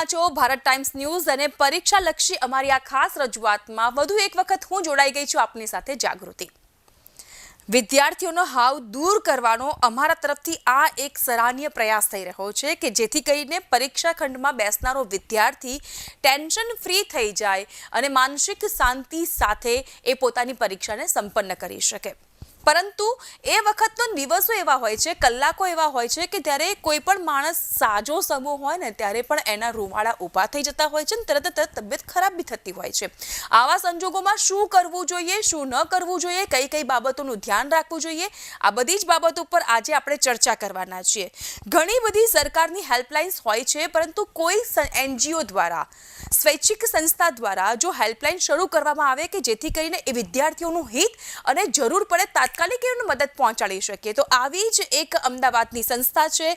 રહ્યા છો Bharat times news અને પરીક્ષાલક્ષી અમારી આ ખાસ રજૂઆતમાં વધુ એક વખત હું જોડાઈ ગઈ છું આપની સાથે જાગૃતિ. વિદ્યાર્થીઓનો હાવ દૂર કરવાનો અમારા તરફથી આ એક સરાહનીય પ્રયાસ થઈ રહ્યો છે કે જેથી કરીને પરીક્ષા ખંડમાં બેસનારો વિદ્યાર્થી ટેન્શન ફ્રી થઈ જાય અને માનસિક શાંતિ સાથે એ પોતાની પરીક્ષાને સંપન્ન કરી શકે. પરંતુ એ વખતનો દિવસો એવા હોય છે, કલાકો એવા હોય છે કે ત્યારે કોઈ પણ માણસ સાજો સમૂહ હોય ને ત્યારે પણ એના રૂવાડા ઊભા થઈ જતા હોય છે ને તરત તબિયત ખરાબ બી થતી હોય છે. આવા સંજોગોમાં શું કરવું જોઈએ, શું ન કરવું જોઈએ, કઈ કઈ બાબતોનું ધ્યાન રાખવું જોઈએ, આ બધી જ બાબતો પર આજે આપણે ચર્ચા કરવાના છીએ. ઘણી બધી સરકારની હેલ્પલાઇન્સ હોય છે, પરંતુ કોઈ NGO દ્વારા, સ્વૈચ્છિક સંસ્થા દ્વારા જો હેલ્પલાઇન શરૂ કરવામાં આવે કે જેથી કરીને એ વિદ્યાર્થીઓનું હિત અને જરૂર પડે તાત્કાલિક એમને મદદ પહોંચાડી શકીએ, તો આવી જ એક અમદાવાદની સંસ્થા છે,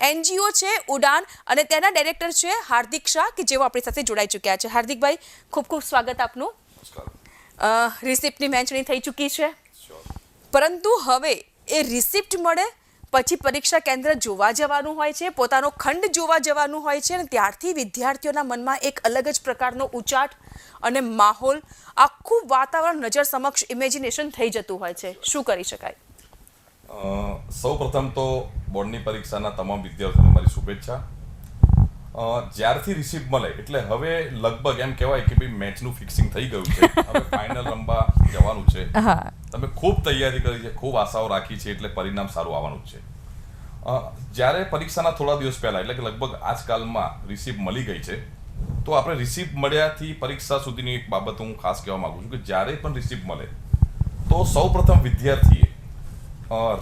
NGO છે ઉડાન, અને તેના ડાયરેક્ટર છે હાર્દિક શાહ કે જેઓ આપણી સાથે જોડાઈ ચૂક્યા છે. હાર્દિકભાઈ, ખૂબ ખૂબ સ્વાગત આપનું. રિસિપ્ટની વહેંચણી થઈ ચૂકી છે, પરંતુ હવે એ રિસિપ્ટ મળે પછી પરીક્ષા કેન્દ્ર જોવા જવાનું હોય છે, પોતાનો ખંડ જોવા જવાનું હોય છે, અને ત્યારથી વિદ્યાર્થીઓના મનમાં એક અલગ જ પ્રકારનો ઉચાટ અને માહોલ, આખું વાતાવરણ નજર સમક્ષ ઇમેજિનેશન થઈ જતું હોય છે. શું કરી શકાય? સૌ પ્રથમ તો બોર્ડની પરીક્ષાના તમામ વિદ્યાર્થીઓને મારી શુભેચ્છા. જ્યારથી રિસિપ્ટ મળે એટલે હવે લગભગ એમ કહેવાય કે ભાઈ મેચનું ફિક્સિંગ થઈ ગયું છે, હવે ફાઇનલ રમવા જવાનું છે. તમે ખૂબ તૈયારી કરી છે, ખૂબ આશાઓ રાખી છે, એટલે પરિણામ સારું આવવાનું જ છે. જ્યારે પરીક્ષાના થોડા દિવસ પહેલા એટલે કે લગભગ આજકાલમાં રિસિપ્ટ મળી ગઈ છે, તો આપણે રિસિપ્ટ મળ્યાથી પરીક્ષા સુધીની એક બાબત હું ખાસ કહેવા માંગુ છું કે જ્યારે પણ રિસિપ્ટ મળે તો સૌ પ્રથમ વિદ્યાર્થીએ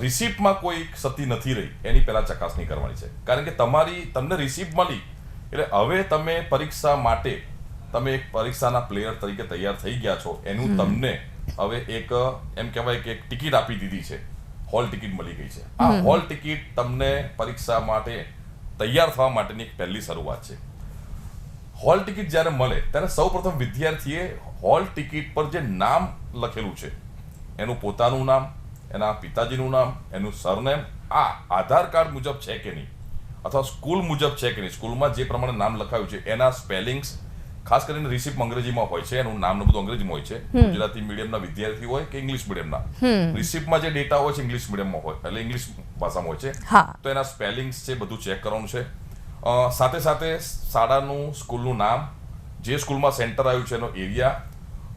રિસિપ્ટમાં કોઈ ક્ષતિ નથી રહી એની પહેલા ચકાસણી કરવાની છે. કારણ કે તમને રિસિપ્ટ મળી એટલે હવે તમે પરીક્ષા માટે તમે એક પરીક્ષાના પ્લેયર તરીકે તૈયાર થઈ ગયા છો, એનું તમને હવે એક એમ કહેવાય કે એક ટિકિટ આપી દીધી છે, હોલ ટિકિટ મળી ગઈ છે. આ હોલ ટિકિટ તમને પરીક્ષા માટે તૈયાર થવા માટેની એક પહેલી શરૂઆત છે. હોલ ટિકિટ જ્યારે મળે ત્યારે સૌપ્રથમ વિદ્યાર્થીએ હોલ ટિકિટ પર જે નામ લખેલું છે એનું પોતાનું નામ, એના પિતાજીનું નામ, એનું સરનેમ, આ આધાર કાર્ડ મુજબ છે કે નહીં, અથવા સ્કૂલ મુજબ છે કે નહીં, સ્કૂલમાં જે પ્રમાણે નામ લખાયું છે એના સ્પેલિંગ્સ, ખાસ કરીને રિસિપ્ટ અંગ્રેજીમાં હોય છે, એનું નામ બધું અંગ્રેજીમાં હોય છે. ગુજરાતી મીડિયમના વિદ્યાર્થી હોય કે ઇંગ્લિશ મીડિયમના, રિસિપ્ટમાં જે ડેટા હોય છે ઇંગ્લિશ મીડિયમમાં હોય, એટલે ઇંગ્લિશ ભાષામાં હોય છે, તો એના સ્પેલિંગ્સ છે બધું ચેક કરવાનું છે. સાથે સાથે શાળાનું, સ્કૂલનું નામ, જે સ્કૂલમાં સેન્ટર આવ્યું છે એનો એરિયા,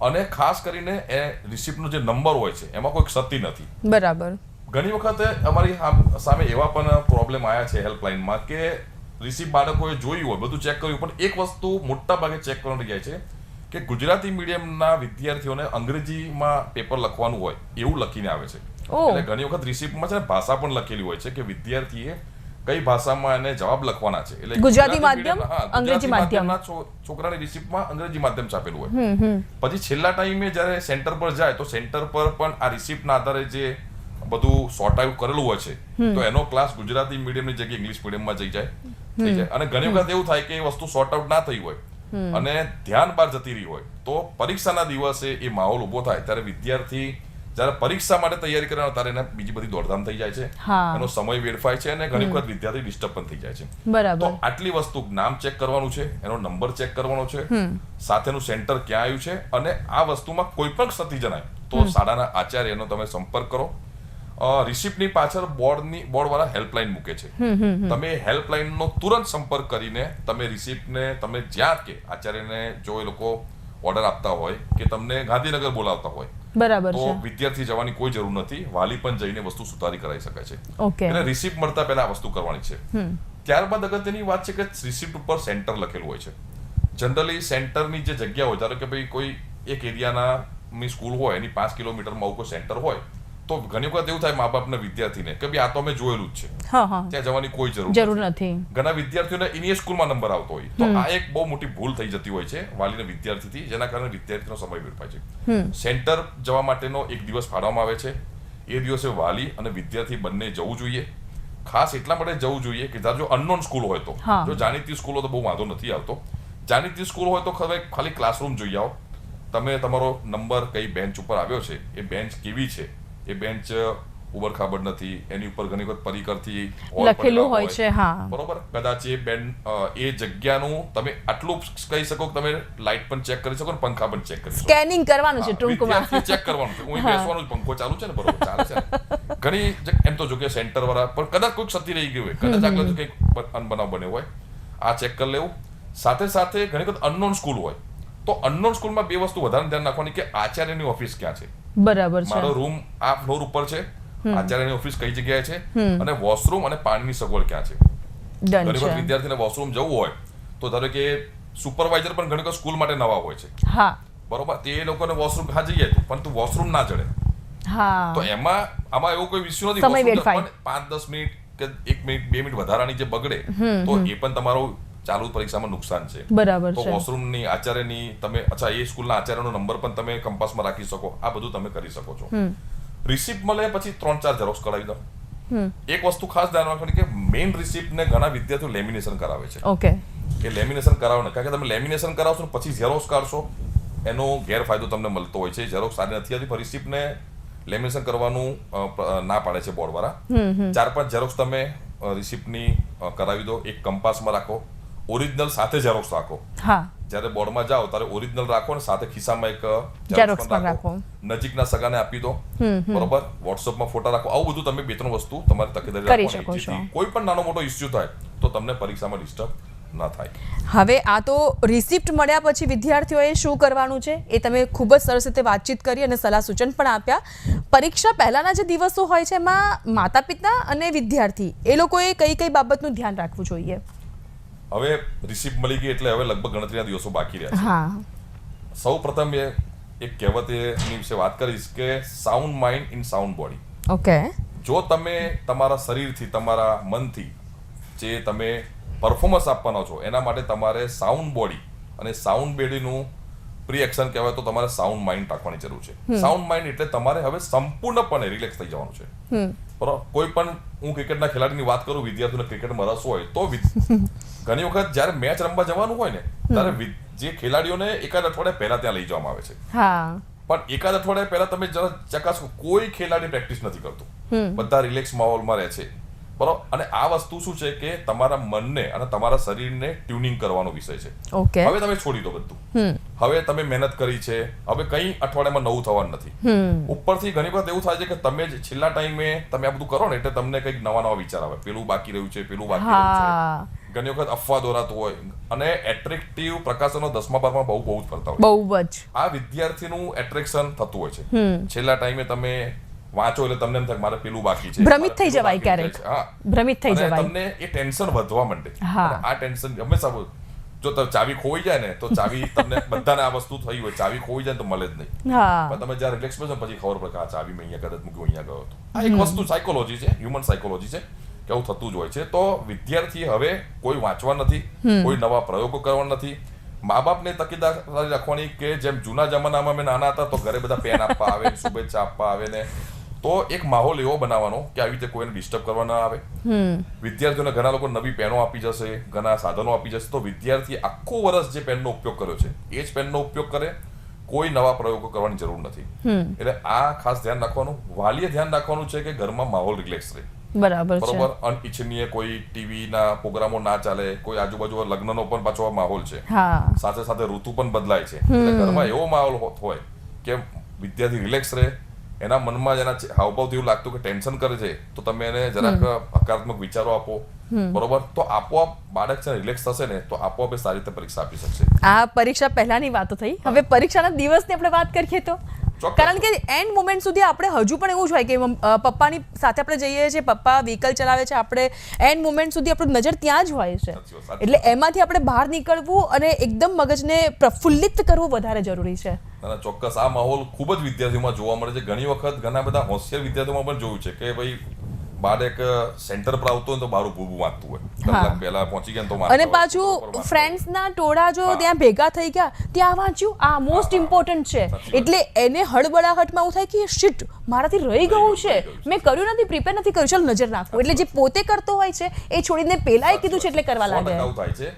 અને ખાસ કરીને એ રિસિપ્ટનો જે નંબર હોય છે એમાં કોઈ ક્ષતિ નથી. બરાબર. ઘણી વખતે અમારી સામે એવા પણ પ્રોબ્લેમ આવ્યા છે હેલ્પલાઇનમાં કે રિસિપ્ટ બાળકોએ જોયું હોય, બધું ચેક કર્યું, પણ એક વસ્તુ મોટા ભાગે ચેક કરવાની જાય છે કે ગુજરાતી મીડિયમના વિદ્યાર્થીઓને અંગ્રેજીમાં પેપર લખવાનું હોય એવું લખીને આવે છે. એટલે ઘણી વખત રિસિપ્ટમાં છે ને ભાષા પણ લખેલી હોય છે કે વિદ્યાર્થીએ કઈ ભાષામાં એને જવાબ લખવાના છે. એટલે ગુજરાતી માધ્યમ, અંગ્રેજી માધ્યમના છોકરાની રિસિપ્ટમાં અંગ્રેજી માધ્યમ છાપેલું હોય. પછી છેલ્લા ટાઈમે જ્યારે સેન્ટર પર જાય તો સેન્ટર પર પણ આ રિસિપ્ટના આધારે જે બધું સોર્ટ આઉટ કરેલું હોય છે, તો એનો ક્લાસ ગુજરાતી મીડિયમની જગ્યાએ ઇંગ્લિશ મીડિયમમાં થઈ જાય. અને ઘણી વખત એવું થાય કે એ વસ્તુ સોર્ટ આઉટ ના થઈ હોય અને ધ્યાન બહાર જતી રહી હોય, તો પરીક્ષાના દિવસે એ માહોલ ઉભો થાય ત્યારે વિદ્યાર્થી જ્યારે પરીક્ષા માટે તૈયારી કરવાનો ત્યારે એને બીજી બધી દોડધામ થઈ જાય છે, એનો સમય વેડફાય છે અને ઘણી વખત વિદ્યાર્થી ડિસ્ટર્બ પણ થઈ જાય છે. તો આટલી વસ્તુ, નામ ચેક કરવાનું છે, એનો નંબર ચેક કરવાનો છે, સાથેનું સેન્ટર ક્યાં આવ્યું છે, અને આ વસ્તુમાં કોઈ પણ ક્ષતિ જણાય તો શાળાના આચાર્યનો તમે સંપર્ક કરો. રિસિપ્ટની પાછળ બોર્ડવાળા હેલ્પલાઇન મૂકે છે, તમે હેલ્પલાઇનનો તુરંત સંપર્ક કરીને તમે રિસિપ્ટને તમે જ્યાં કે આચાર્યને જો એ લોકો ઓર્ડર આપતા હોય કે તમને ગાંધીનગર બોલાવતા હોય, બરાબર, તો વિદ્યાર્થી જવાની કોઈ જરૂર નથી, વાલી પણ જઈને વસ્તુ સુધારી કરાવી શકાય છે. એટલે રિસિપ્ટ મળતા પહેલા આ વસ્તુ કરવાની છે. ત્યારબાદ અગત્યની વાત છે કે રિસિપ્ટ ઉપર સેન્ટર લખેલું હોય છે. જનરલી સેન્ટરની જે જગ્યા હોય, ધારો કે ભાઈ કોઈ એક એરિયાની સ્કૂલ હોય એની 5 કિલોમીટરમાં આવું કોઈ સેન્ટર હોય, તો ઘણી વખત એવું થાય મા બાપને વિદ્યાર્થીને કે ભાઈ આ તો અમે જોયેલું જ છે, ત્યાં જવાની કોઈ જરૂર નથી. ઘણા વિદ્યાર્થીઓને એની સ્કૂલમાં નંબર આવતો હોય, તો આ એક બહુ મોટી ભૂલ થઈ જતી હોય છે વાલીને વિદ્યાર્થીથી, જેના કારણે વિદ્યાર્થીનો સમય વેડફાય છે. સેન્ટર જવા માટેનો એક દિવસ ફાળવવામાં આવે છે. એ દિવસે વાલી અને વિદ્યાર્થી બંને જવું જોઈએ. ખાસ એટલા માટે જવું જોઈએ કે જો અનનોન સ્કૂલ હોય તો, જો જાણીતી સ્કૂલ હોય તો બહુ વાંધો નથી આવતો. જાણીતી સ્કૂલ હોય તો ખાલી ક્લાસરૂમ જોઈ આવો, તમે તમારો નંબર કઈ બેન્ચ ઉપર આવ્યો છે, એ બેન્ચ કેવી છે, એ બેન્ચ ઉબડખાબડ નથી, એની ઉપર ઘણી વખત પરિકરથી લખેલું હોય છે, હા. બરોબર. કદાચ એ જગ્યાનું તમે આટલું કહી શકો કે તમે લાઇટ પણ ચેક કરી શકો ને પંખા પણ ચેક કરી શકો. સ્કેનિંગ કરવાનું છે ટૂંકમાં. ચેક કરવાનું છે. હું બેસવાનું જ, પંખો ચાલુ છે ને, બરોબર ચાલે છે ને. ઘણી એમ તો જો કે સેન્ટર વાળા પણ કદાચ કોઈ ક્ષતિ રહી ગઈ હોય, કદાચ આગળ કંઈક અનબનાવ બન્યો હોય, આ ચેક કરી લેવું. સાથે સાથે ઘણી વખત અનનોન સ્કૂલ હોય તો અનનોન સ્કૂલમાં બે વસ્તુ વધારે ધ્યાન રાખવાની કે આચાર્યની ઓફિસ ક્યાં છે. બરાબર છે. મારો રૂમ આ ફ્લોર ઉપર છે, આચાર્યની ઓફિસ કઈ જગ્યાએ છે, અને વોશરૂમ અને પાણીની સગવડ ક્યાં છે. ડન ઘણી વખત છે. વિદ્યાર્થીને વોશરૂમ જવું હોય તો ધારો કે સુપરવાઇઝર પણ ઘણી વખત સ્કૂલ માટે નવા હોય છે, હા બરોબર. તે લોકોને વોશરૂમ હા જઈએ પરંતુ વોશરૂમ ના જડે હા. તો આમાં એવો કોઈ ઇસ્યુ નથી. સમય વેડફાય. 5-10 મિનિટ કે 1 મિનિટ 2 મિનિટ વધારાની જે બગડે તો એ પણ તમારો ચાલુ પરીક્ષામાં નુકસાન છે. બરાબર તો છે. વોશરૂમની આચાર્યની તમે એ સ્કૂલના આચાર્યનો નંબર પણ તમે કંપાસમાં રાખી શકો. આ બધું તમે કરી શકો છો. રિસિપ્ટ મળે પછી 3-4 ઝેરોક્સ કરાવી દો. એક વસ્તુ ખાસ ધ્યાન રાખવાની કે મેઇન રિસિપ્ટને ઘણા વિદ્યાર્થીઓ લેમિનેશન કરાવે છે. ઓકે. કે લેમિનેશન કરાવો ને, કારણ કે તમે લેમિનેશન કરાવશો ને પછી ઝેરોક્સ કાઢશો એનો ગેરફાયદો તમને મળતો હોય છે. ઝેરોક્સ સારી નથી આવતી. રિસિપ્ટને લેમિનેશન કરવાનું ના પાડે છે બોર્ડ વાળા. 4-5 ઝેરોક્સ તમે રિસિપ્ટની કરાવી દો. એક કંપાસમાં રાખો, ઓરિજિનલ સાથે ઝેરોક્સ રાખો. હા. જ્યારે બોર્ડમાં જાઓ ત્યારે ઓરિજિનલ રાખો ને સાથે ખિસ્સામાં એક ઝેરોક્સ પણ રાખો. નજીકના સગાને આપી દો, બરોબર. વોટ્સઅપમાં ફોટા રાખો. આવું બધું તમે 2-3 વસ્તુ તમારે તકેદારી કરી રાખવાની, શકો છો. જેથી કોઈ પણ નાનો મોટો ઇસ્યુ થાય તો તમને પરીક્ષામાં ડિસ્ટર્બ ના થાય. હવે આ તો રિસિપ્ટ મળ્યા પછી વિદ્યાર્થીઓએ શું કરવાનું છે એ તમે ખૂબ જ સરસ રીતે વાતચીત કરી અને સલાહ સૂચન પણ આપ્યા. પરીક્ષા પહેલાના જે દિવસો હોય છે એમાં માતા પિતા અને વિદ્યાર્થી એ લોકોએ કઈ કઈ બાબતનું ધ્યાન રાખવું જોઈએ? હવે રિસિપ્ટ મળી ગઈ એટલે હવે લગભગ ગણતરીના દિવસો બાકી રહ્યા છે. હા. સૌ પ્રથમ એક કહેવતની વિશે વાત કરીશ કે sound mind in sound body. Okay. જો તમે તમારા શરીરથી, તમારા મનથી જે તમે પરફોર્મન્સ આપવાનો છો એના માટે તમારે સાઉન્ડ બોડી અને સાઉન્ડ બોડીનું પ્રી એક્શન કહેવાય તો તમારે સાઉન્ડ માઇન્ડ રાખવાની જરૂર છે. સાઉન્ડ માઇન્ડ એટલે તમારે હવે સંપૂર્ણપણે રિલેક્સ થઈ જવાનું છે. બરાબર. કોઈ પણ હું ક્રિકેટના ખેલાડીની વાત કરું, વિદ્યાર્થીઓને ક્રિકેટમાં રસ હોય તો ઘણી વખત જ્યારે મેચ રમવા જવાનું હોય ને ત્યારે જે ખેલાડીઓને એકાદ અઠવાડિયા પહેલા ત્યાં લઈ જવામાં આવે છે. હા. પણ એકાદ અઠવાડિયા પહેલા તમે જરા ચકાસો, કોઈ ખેલાડી પ્રેક્ટિસ નથી કરતું. બધા રિલેક્સ માહોલમાં રહે છે, બરાબર. અને આ વસ્તુ શું છે કે તમારા મનને અને તમારા શરીરને ટ્યુનિંગ કરવાનો વિષય છે. ઓકે. હવે તમે છોડી દો બધું. હવે તમે મહેનત કરી છે, હવે કઈ અઠવાડિયામાં નવું થવાનું નથી. ઉપરથી ઘણી વખત એવું થાય છે કે તમે છેલ્લા ટાઈમે તમે આ બધું કરો ને એટલે તમને કંઈક નવા વિચાર આવે, પેલું બાકી રહ્યું છે, પેલું બાકી રહ્યું છે. ઘણી વખત અફવા દોરાતું હોય અને એટ્રેક્ટિવ પ્રકાશનો 10મા 12મા બહુ જ કરતા હોય. બહુ જ. આ વિદ્યાર્થીનું એટ્રેક્શન થતું હોય છે. છેલ્લા ટાઈમે તમે વાંચો એટલે તમને એમ થાય મારે પેલું બાકી છે, ભ્રમિત થઈ જવાય ક્યારેક. ભ્રમિત થઈ જવાય. તમને એ ટેન્શન વધવા માંડે. આ ટેન્શન હંમેશા, જો ચાવી ખોઈ જાય ને તો ચાવી તમને બધાને આ વસ્તુ થઈ હોય, ચાવી ખોઈ જાય તો મળે જ નહીં. પણ તમે જ્યારે રિલેક્સ બેસો પછી ખબર પડે કે આ ચાવી મેં અહીંયા કદાચ મૂકી અહીંયા ગયો હતો. આ એક વસ્તુ સાયકોલોજી છે, હ્યુમન સાયકોલોજી છે કે આવું થતું જ હોય છે. તો વિદ્યાર્થી હવે કોઈ વાંચવા નથી, કોઈ નવા પ્રયોગો કરવા નથી. મા બાપને તકેદારી રાખવાની કે જેમ જૂના જમાનામાં અમે નાના હતા તો ઘરે બધા પેન આપવા આવે, શુભેચ્છા આપવા આવે ને, તો એક માહોલ એવો બનાવવાનો કે આવી રીતે કોઈને ડિસ્ટર્બ કરવા ના આવે. વિદ્યાર્થીઓને ઘણા લોકો નવી પેનો આપી જશે, ઘણા સાધનો આપી જશે, તો વિદ્યાર્થી આખું વર્ષ જે પેનનો ઉપયોગ કર્યો છે એ જ પેનનો ઉપયોગ કરે, કોઈ નવા પ્રયોગો કરવાની જરૂર નથી. એટલે આ ખાસ ધ્યાન રાખવાનું. વાલીએ ધ્યાન રાખવાનું છે કે ઘરમાં માહોલ રિલેક્સ રહે. બરાબર. અનિચ્છનીય કોઈ ટીવીના પ્રોગ્રામો ના ચાલે, કોઈ આજુબાજુ લગ્નનો પણ પાછો માહોલ છે, સાથે સાથે ઋતુ પણ બદલાય છે, એટલે ઘરમાં એવો માહોલ હોય કે વિદ્યાર્થી રિલેક્સ રહે. એના મનમાં એના હાવભાવથી એવું લાગતું કે ટેન્શન કરે છે તો તમે એને જરાક હકારાત્મક વિચારો આપો, બરોબર. તો આપોઆપ બાળક છે રિલેક્સ થશે ને તો આપોઆપ એ સારી રીતે પરીક્ષા આપી શકશે. આ પરીક્ષા પહેલાની વાતો થઈ. હવે પરીક્ષાના દિવસની આપણે વાત કરીએ તો, કારણ કે એન્ડ મોમેન્ટ સુધી આપણે હજુ પણ એવું જ હોય કે પપ્પાની સાથે આપણે જઈએ છીએ, પપ્પા વ્હીકલ ચલાવે છે, આપણે એન્ડ મોમેન્ટ સુધી આપણું નજર ત્યાં જ હોય છે. એટલે એમાંથી આપણે બહાર નીકળવું અને એકદમ મગજને પ્રફુલ્લિત કરવું વધારે જરૂરી છે. ચોક્કસ આ માહોલ ખૂબ જ વિદ્યાર્થીઓમાં જોવા મળે છે. ઘણી વખત ઘણા બધા હોશિયાર વિદ્યાર્થીઓમાં પણ જોયું છે કે ભાઈ બાળક સેન્ટર પર આવતો હોય તો બારું ભૂભું વાંચતું હોય, કલાક પહેલા પહોંચી ગયા તો અને પાછું ફ્રેન્ડ્સના ટોળા જો ત્યાં ભેગા થઈ ગયા, ત્યાં વાંચ્યું, આ મોસ્ટ ઇમ્પોર્ટન્ટ છે. એટલે એને હળબળાહટમાં એવું થાય કે શિટ, મારાથી રહી ગયું છે, મેં કર્યું નથી, પ્રિપેર નથી કર્યું, ચાલ નજર નાખું. એટલે જે પોતે કરતો હોય છે એ છોડીને પેલાએ કીધું છે એટલે કરવા લાગે થાય છે.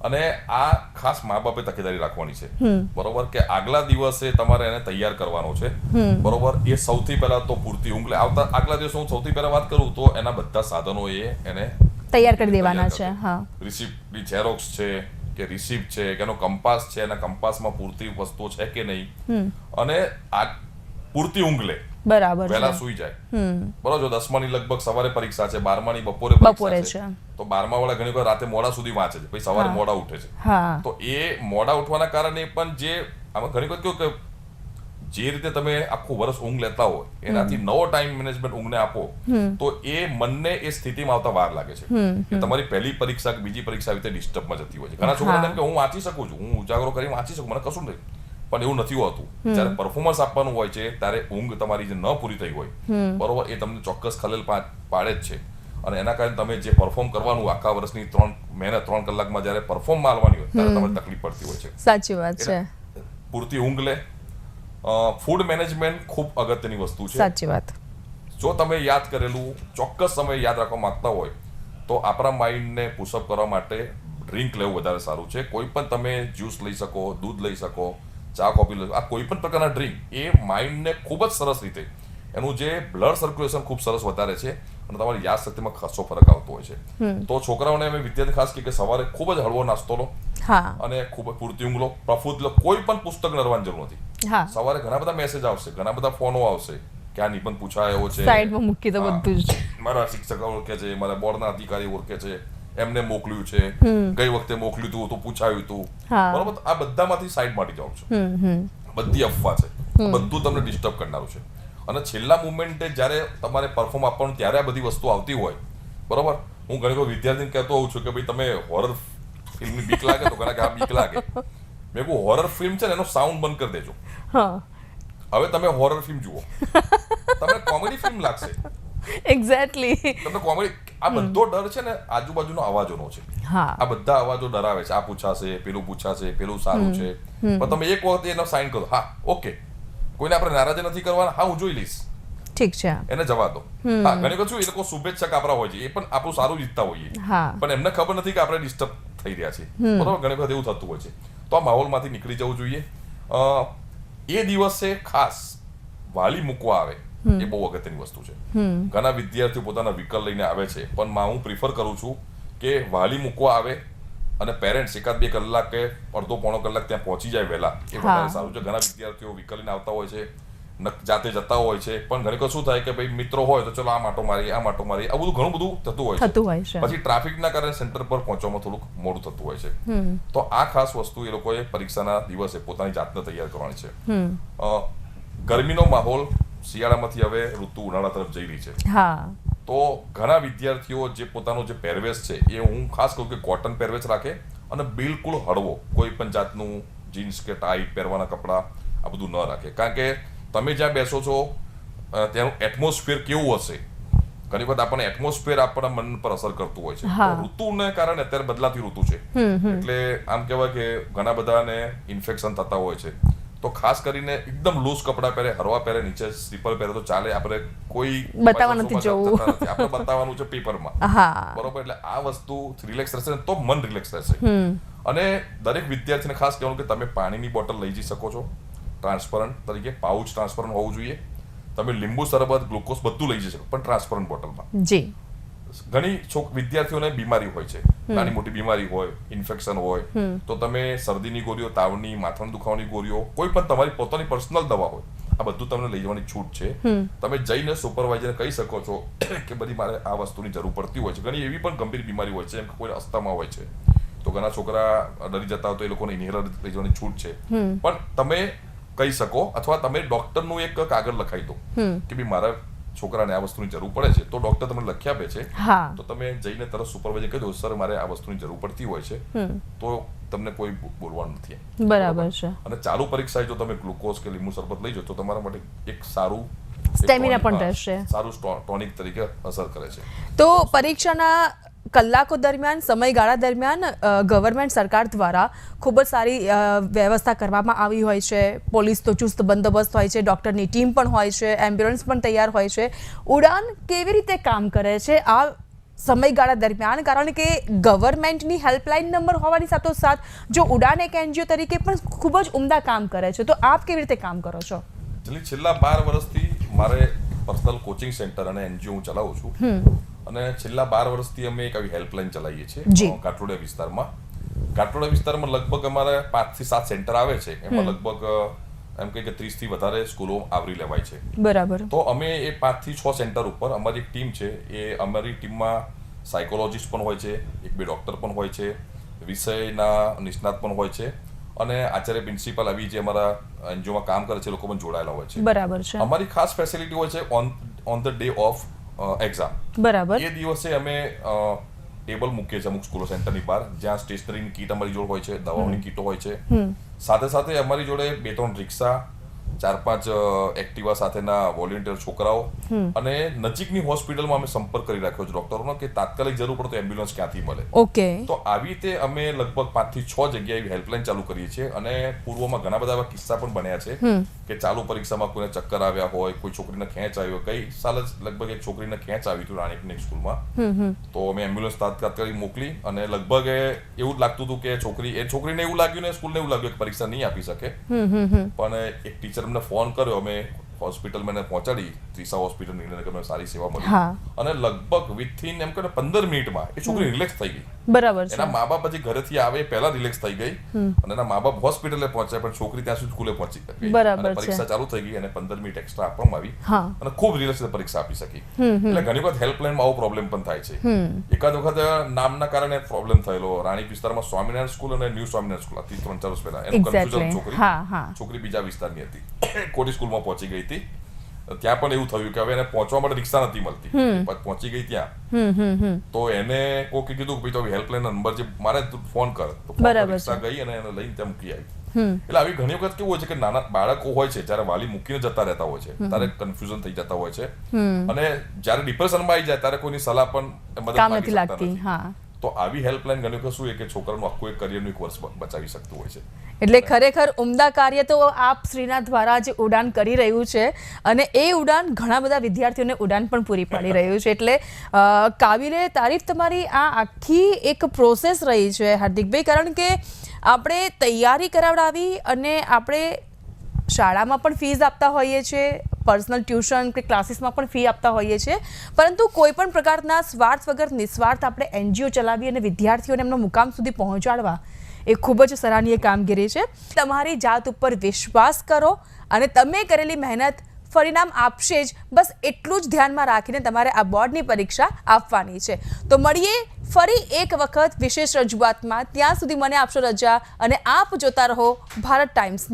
અને આ ખાસ મા બાપે તકેદારી રાખવાની છે, બરોબર, કે આગલા દિવસે તમારે એને તૈયાર કરવાનો છે, બરોબર. એ સૌથી પહેલા તો પૂરતી ઊંઘ લે. આગલા દિવસે હું સૌથી પહેલા વાત કરું તો એના બધા સાધનો એને તૈયાર કરી દેવાના છે. હા, રિસિપ્ટની ઝેરોક્સ છે કે રિસિપ્ટ છે કે એનો કંપાસ છે, એના કંપાસમાં પૂરતી વસ્તુઓ છે કે નહીં, અને આ પૂરતી ઊંઘ લે, બરાબર, વહેલા સુઈ જાય, બરોબર. જો 10માની લગભગ સવારે પરીક્ષા છે, 12માની બપોરે છે, તો 12મા વાળા ઘણી વાર રાતે મોડા સુધી વાંચે છે, પછી સવારે મોડા ઉઠે છે. તો એ મોડા ઉઠવાના કારણે પણ જે આમાં ઘણી વખત કેવું કે જે રીતે તમે આખું વર્ષ ઊંઘ લેતા હોય એનાથી નવો ટાઈમ મેનેજમેન્ટ ઊંઘને આપો તો એ મનને એ સ્થિતિમાં આવતા વાર લાગે છે કે તમારી પહેલી પરીક્ષા કે બીજી પરીક્ષા આવી રીતે ડિસ્ટર્બમાં જતી હોય છે. ઘણા છોકરાને કે હું વાંચી શકું છું, હું ઉજાગરો કરી વાંચી શકું, મને કશું નહીં, પણ એવું નથી હોતું. જ્યારે પરફોર્મન્સ આપવાનું હોય છે ત્યારે ઊંઘ તમારી જે ન પૂરી થઈ હોય, બરોબર, એ તમને ચોક્કસ ખલેલ પાડે જ છે. અને એના કારણે તમે જે પરફોર્મ કરવાનું આખા વર્ષની 3 કલાકમાં જ્યારે પરફોર્મ મારવાની હોય ત્યારે તમને તકલીફ પડતી હોય છે. સાચી વાત છે. પૂરતી ઊંઘ લે. ફૂડ મેનેજમેન્ટ ખૂબ અગત્યની વસ્તુ છે. સાચી વાત. જો તમે યાદ કરેલું ચોક્કસ સમય યાદ રાખવા માંગતા હોય તો આપણા માઇન્ડને પુશઅપ કરવા માટે ડ્રિંક લેવું વધારે સારું છે. કોઈ પણ તમે જ્યુસ લઈ શકો, દૂધ લઈ શકો, ચા કોફી લઈ શકો, આ કોઈ પણ પ્રકારના ડ્રિંક એ માઇન્ડને ખૂબ જ સરસ રીતે એનું જે બ્લડ સર્ક્યુલેશન ખૂબ સરસ વધારે છે અને તમારી યાદશક્તિમાં ખાસો ફરક આવતો હોય છે. તો છોકરાઓને અમે વિદ્યાર્થી ખાસ કે સવારે ખૂબ જ હળવો નાસ્તો લો અને ખૂબ જ પૂરતી ઊંઘ લો, પ્રફુલ્લિત લો. કોઈ પણ પુસ્તક નરવાની જરૂર નથી. સવારે ઘણા બધા મેસેજ આવશે, ઘણા બધા ફોનો આવશે કે આ નિબંધ પૂછાયો છે, સાઈડમાં મૂકી દો બધું જ. મારા શિક્ષક ઓળખે છે, મારા બોર્ડના અધિકારી ઓળખે છે, એમને મોકલ્યું છે, ગઈ વખતે મોકલ્યું હતું તો પૂછાયું હતું, બરોબર. આ બધામાંથી સાઈડ માંથી જાવ છો, બધી અફવા છે, બધું તમને ડિસ્ટર્બ કરનારું છે. અને છેલ્લા મુમેન્ટે જ્યારે તમારે પરફોર્મ આપવાનું ત્યારે આ બધી વસ્તુ આવતી હોય, બરોબર. હું ઘણી વખત વિદ્યાર્થીને કહેતો હોઉં છું કે ભાઈ તમે હોરર ફિલ્મની બીક લાગે તો ઘણા કે આ બીક લાગે, મેં કહું હોરર ફિલ્મ છે ને એનો સાઉન્ડ બંધ કરી દેજો. હવે તમે હોરર ફિલ્મ જુઓ, તમને કોમેડી ફિલ્મ લાગશે. એક્ઝેક્ટલી. તમને કોમેડી, આ બધો ડર છે ને આજુબાજુનો અવાજોનો છે. આ બધા અવાજો ડરાવે છે, આ પૂછાશે, પેલું પૂછાશે, પેલું સારું છે, પણ તમે એક વખત એનો સાઇન કરો, હા ઓકે, કોઈને આપણે નારાજ નથી કરવાના, હા હું જોઈ લઈશ, ઠીક છે, એને જવા દો. હા, ઘણી વખત શું એ લોકો શુભેચ્છક આપણા હોય છે, એ પણ આપણું સારું ઈચ્છતા હોઈએ, પણ એમને ખબર નથી કે આપણે ડિસ્ટર્બ થઈ રહ્યા છીએ, બરોબર. ઘણી વખત એવું થતું હોય છે. તો આ માહોલમાંથી નીકળી જવું જોઈએ. એ દિવસે ખાસ વાલી મૂકવા આવે એ બહુ અગત્યની વસ્તુ છે. ઘણા વિદ્યાર્થીઓ પોતાના વ્હીકલ લઈને આવે છે, પણ હું પ્રિફર કરું છું કે વાલી મૂકવા આવે અને પેરેન્ટ્સ 1-2 કલાક કે અડધો પોણો કલાક ત્યાં પહોંચી જાય વહેલા, એ વધારે સારું છે. ઘણા વિદ્યાર્થીઓ વ્હીકલ લઈને આવતા હોય છે, જાતે જતા હોય છે, પણ ઘણી વખત શું થાય કે ભાઈ મિત્રો હોય તો ચલો આ માટો મારી, આ માટો મારી, આ બધું ઘણું બધું થતું હોય છે. પછી ટ્રાફિકના કારણે સેન્ટર પર પહોંચવામાં થોડુંક મોડું થતું હોય છે. તો આ ખાસ વસ્તુ એ લોકોએ પરીક્ષાના દિવસે પોતાની જાતને તૈયાર કરવાની છે. ગરમીનો માહોલ શિયાળામાંથી હવે ઋતુ ઉનાળા તરફ જઈ રહી છે. તો ઘણા વિદ્યાર્થીઓ જે પોતાનો જે પહેરવેશ છે એ હું ખાસ કહું કે કોટન પહેરવેશ રાખે અને બિલકુલ હળવો, કોઈ પણ જાતનું જીન્સ કે ટાઈ પહેરવાના કપડાં આ બધું ન રાખે. કારણ કે તમે જ્યાં બેસો છો ત્યાંનું એટમોસ્ફિયર કેવું હશે, ઘણી વખત આપણને એટમોસ્ફિયર આપણા મન પર અસર કરતું હોય છે. ઋતુને કારણે અત્યારે બદલાતી ઋતુ છે, એટલે આમ કહેવાય કે ઘણા બધાને ઇન્ફેક્શન થતા હોય છે. તો ખાસ કરીને એકદમ લૂઝ કપડાં પહેરે, હળવા પહેરે, નીચે સ્લીપર પહેરે તો ચાલે. આપણે કોઈ બતાવવા નથી જવું, આપણે બતાવવાનું છે પેપરમાં, બરોબર. એટલે આ વસ્તુ રિલેક્સ રહેશે તો મન રિલેક્સ રહેશે. અને દરેક વિદ્યાર્થીને ખાસ કહેવાનું કે તમે પાણીની બોટલ લઈ જઈ શકો છો, ટ્રાન્સપરન્ટ તરીકે, પાઉચ ટ્રાન્સપરન્ટ હોવું જોઈએ. તમે લીંબુ શરબત, ગ્લુકોઝ બધું લઈ જઈ શકો, પણ ટ્રાન્સપરન્ટ બોટલમાં. જી. ઘણી વિદ્યાર્થીઓને બીમારી હોય છે, નાની મોટી બીમારી હોય, ઇન્ફેક્શન હોય, તો તમે શરદીની ગોળીઓ, તાવની, માથાના દુખાવાની ગોળીઓ, કોઈ પણ તમારી પોતાની પર્સનલ દવા હોય, આ બધું તમને લઈ જવાની છૂટ છે. તમે જઈને સુપરવાઇઝરને કહી શકો છો કે બધી મારે આ વસ્તુની જરૂર પડતી હોય છે. ઘણી એવી પણ ગંભીર બીમારી હોય છે, જેમ કે કોઈ અસ્થમા હોય છે, તો ઘણા છોકરા ડરી જતા હોય તો એ લોકોને ઇન્હેલર લઈ જવાની છૂટ છે. પણ તમે કહી શકો, અથવા તમે ડોક્ટરનું એક કાગળ લખાઈ દો કે ભાઈ મારા છોકરાને આ વસ્તુની જરૂર પડે છે, તો ડોક્ટર તમને લખી આપે છે. તો તમે જઈને તરત સુપરવાઇઝર કહી દો, સર મારે આ વસ્તુની જરૂર પડતી હોય છે, તો તમને કોઈ બોલવાનું નથી. બરાબર છે. અને ચાલુ પરીક્ષાએ જો તમે ગ્લુકોઝ કે લીંબુ શરબત લઈ જાઓ તો તમારા માટે એક સારું સ્ટેમિના પણ રહેશે, સારું ટોનિક તરીકે અસર કરે છે. તો પરીક્ષાના કલાકો દરમિયાન, સમયગાળા દરમિયાન ગવર્મેન્ટ સરકાર દ્વારા ખૂબ જ સારી વ્યવસ્થા કરવામાં આવી હોય છે. પોલીસ તો ચુસ્ત બંદોબસ્ત હોય છે, ડૉક્ટરની ટીમ પણ હોય છે, એમ્બ્યુલન્સ પણ તૈયાર હોય છે. ઉડાન કેવી રીતે કામ કરે છે? આ સમયગાળા દરમિયાન, કારણ કે ગવર્મેન્ટની હેલ્પલાઇન નંબર હોવાની સાથોસાથ જો ઉડાન એક એનજીઓ તરીકે પણ ખૂબ જ ઉમદા કામ કરે છે, તો આપ કેવી રીતે કામ કરો છો? છેલ્લા 12 વર્ષથી મારે પર્સનલ કોચિંગ સેન્ટર અને એનજીઓ હું ચલાવું છું, અને છેલ્લા 12 વર્ષથી અમે એક આવી હેલ્પલાઇન ચલાવીએ છીએ કાટોડિયા વિસ્તારમાં. કાટોડિયા વિસ્તારમાં લગભગ અમારે 5 થી 7 સેન્ટર આવે છે, એમાં લગભગ એમ કે 30 થી વધારે સ્કૂલો આવરી લેવાય છે. બરાબર. તો અમે એ 5 થી 6 સેન્ટર ઉપર અમારી એક ટીમ છે, એ અમારી ટીમમાં સાયકોલોજીસ્ટ પણ હોય છે, 1-2 ડોક્ટર પણ હોય છે, વિષયના નિષ્ણાત પણ હોય છે, અને આચાર્ય પ્રિન્સિપાલ આવી જે અમારા એનજીઓમાં કામ કરે છે લોકો પણ જોડાયેલા હોય છે. બરાબર છે. અમારી ખાસ ફેસિલિટી હોય છે on the day of exam. બરાબર. એ દિવસે અમે ટેબલ મૂકીએ છીએ અમુક સ્કૂલો સેન્ટરની બહાર, જ્યાં સ્ટેશનરીની કીટ અમારી જોડે હોય છે, દવાઓની કીટો હોય છે, સાથે સાથે અમારી જોડે 2-3 રિક્ષા, 4-5 એક્ટિવા સાથેના વોલેન્ટિયર છોકરાઓ, અને નજીકની હોસ્પિટલમાં અમે સંપર્ક કરી રાખ્યો છે ડોક્ટરોનો કે તાત્કાલિક જરૂર પડે તો એમ્બ્યુલન્સ ક્યાંથી મળે. ઓકે. તો આવી રીતે અમે લગભગ 5 થી 6 જગ્યાએ એવી હેલ્પલાઇન ચાલુ કરીએ છીએ, અને પૂર્વમાં ઘણા બધા એવા કિસ્સા પણ બન્યા છે કે ચાલુ પરીક્ષામાં કોઈને ચક્કર આવ્યા હોય, કોઈ છોકરીને ખેંચ આવ્યો. ગઈ સાલ જ લગભગ એક છોકરીને ખેંચ આવી હતું રાણીપની સ્કૂલમાં, તો અમે એમ્બ્યુલન્સ તાત્કાલિક મોકલી, અને લગભગ એવું જ લાગતું હતું કે છોકરીને એવું લાગ્યું ને સ્કૂલને એવું લાગ્યું કે પરીક્ષા નહીં આપી શકે, પણ એક ટીચર અમને ફોન કર્યો, અમે હોસ્પિટલ મને પહોંચાડી, ત્રિષા હોસ્પિટલ ની સારી સેવા મળી, અને લગભગ વિથિન એમ કે 15 મિનિટમાં એ છોકરી રિલેક્સ થઈ ગઈ. બરાબર છે. એના મા બાપ પછી ઘરેથી આવે પહેલા રિલેક્સ થઈ ગઈ, અને એના મા બાપ હોસ્પિટલે પહોંચ્યા, પણ છોકરી ત્યાં સુધી સ્કૂલે પહોંચી ગઈ, અને પરીક્ષા ચાલુ થઈ ગઈ, અને 15 મિનિટ એક્સ્ટ્રા આપવામાં આવી, અને ખૂબ રિલેક્સ પરીક્ષા આપી શકી. એટલે ઘણી વખત હેલ્પલાઇનમાં આવો પ્રોબ્લેમ પણ થાય છે. એકાદ વખત નામના કારણે પ્રોબ્લેમ થયેલો રાણી વિસ્તારમાં સ્વામિનારાયણ સ્કૂલ અને ન્યૂ સ્વામિનારાયણ સ્કૂલ હતી 3-4 વર્ષ પહેલા, એનું કન્ફ્યુઝન છોકરી બીજા વિસ્તારની હતી, ખોટી સ્કૂલમાં પહોંચી ગઈ હતી. ત્યાં પણ એવું થયું કે હવે એને પહોંચવા માટે રિક્ષા નથી મળતી, પહોંચી ગઈ ત્યાં, તો એને કોકે કીધું કે ભાઈ હેલ્પલાઇન નંબર જે મારે ફોન કર, તો રિક્ષા ગઈ અને એને લઈને ત્યાં મૂકી આવી. એટલે આવી ઘણી વખત કેવું હોય છે કે નાના બાળકો હોય છે, જ્યારે વાલી મૂકીને જતા રહેતા હોય છે, ત્યારે કન્ફ્યુઝન થઈ જતા હોય છે, અને જ્યારે ડિપ્રેશનમાં આવી જાય ત્યારે કોઈની સલાહ પણ મદદ માંગી શકતા નથી. તો આવી હેલ્પલાઇન ઘણી વખત શું છે કે છોકરાનું આખું એક કરિયરનું એક વર્ષ બચાવી શકતું હોય છે. એટલે ખરેખર ઉમદા કાર્ય તો આપ શ્રીના દ્વારા જે ઉડાન કરી રહ્યું છે, અને એ ઉડાન ઘણા બધા વિદ્યાર્થીઓને ઉડાન પણ પૂરી પાડી રહ્યું છે. એટલે કાબિલે તારીફ તમારી આ આખી એક પ્રોસેસ રહી છે હાર્દિકભાઈ, કારણ કે આપણે તૈયારી કરાવડાવી, અને આપણે શાળામાં પણ ફીસ આપતા હોઈએ છીએ, પર્સનલ ટ્યુશન કે ક્લાસીસમાં પણ ફી આપતા હોઈએ છીએ, પરંતુ કોઈ પણ પ્રકારના સ્વાર્થ વગર નિસ્વાર્થ આપણે એનજીઓ ચલાવી અને વિદ્યાર્થીઓને એમના મુકામ સુધી પહોંચાડવા, એ ખૂબ જ સરાહનીય કામગીરી છે. તમારી જાત ઉપર વિશ્વાસ કરો, અને તમે કરેલી મહેનત પરિણામ આપશે જ, બસ એટલું જ ધ્યાનમાં રાખીને તમારે આ બોર્ડની પરીક્ષા આપવાની છે. તો મળીએ ફરી એક વખત વિશેષ રજૂઆતમાં. ત્યાં સુધી મને આપશો રજા, અને આપ જોતા રહો ભારત ટાઈમ્સ.